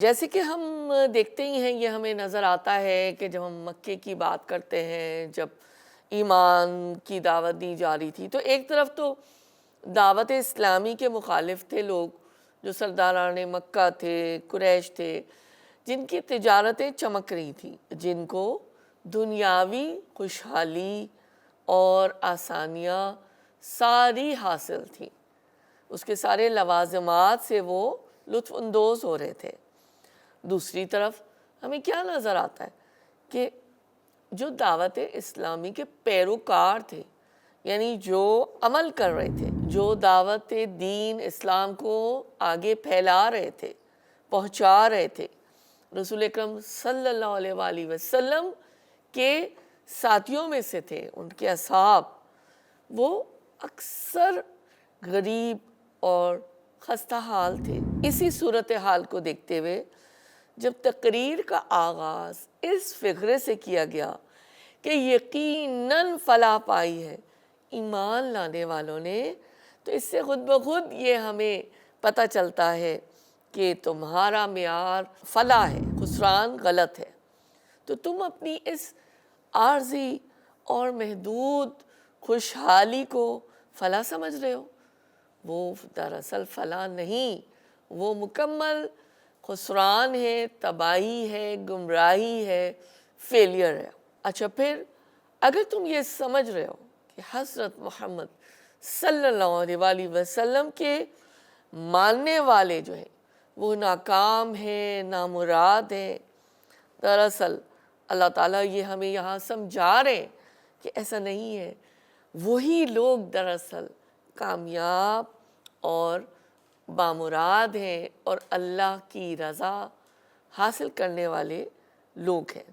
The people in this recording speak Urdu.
جیسے کہ ہم دیکھتے ہی ہیں، یہ ہمیں نظر آتا ہے کہ جب ہم مکے کی بات کرتے ہیں، جب ایمان کی دعوت دی جا رہی تھی، تو ایک طرف تو دعوت اسلامی کے مخالف تھے لوگ جو سرداران مکہ تھے، قریش تھے، جن کی تجارتیں چمک رہی تھیں، جن کو دنیاوی خوشحالی اور آسانیاں ساری حاصل تھیں، اس کے سارے لوازمات سے وہ لطف اندوز ہو رہے تھے۔ دوسری طرف ہمیں کیا نظر آتا ہے کہ جو دعوت اسلامی کے پیروکار تھے، یعنی جو عمل کر رہے تھے، جو دعوت دین اسلام کو آگے پھیلا رہے تھے، پہنچا رہے تھے، رسول اکرم صلی اللہ علیہ وآلہ وسلم کے ساتھیوں میں سے تھے، ان کے اصحاب، وہ اکثر غریب اور خستہ حال تھے۔ اسی صورتحال کو دیکھتے ہوئے جب تقریر کا آغاز اس فقرے سے کیا گیا کہ یقیناً فلاح پائی ہے ایمان لانے والوں نے، تو اس سے خود بخود یہ ہمیں پتہ چلتا ہے کہ تمہارا معیار فلاح ہے، خسران غلط ہے۔ تو تم اپنی اس عارضی اور محدود خوشحالی کو فلاح سمجھ رہے ہو، وہ دراصل فلاح نہیں، وہ مکمل خسران ہے، تباہی ہے، گمراہی ہے، فیلئر ہے۔ اچھا، پھر اگر تم یہ سمجھ رہے ہو کہ حضرت محمد صلی اللہ علیہ وآلہ وسلم کے ماننے والے جو ہیں وہ ناکام ہیں، نامراد ہیں، دراصل اللہ تعالیٰ یہ ہمیں یہاں سمجھا رہے ہیں کہ ایسا نہیں ہے، وہی لوگ دراصل کامیاب اور بامراد ہیں اور اللہ کی رضا حاصل کرنے والے لوگ ہیں۔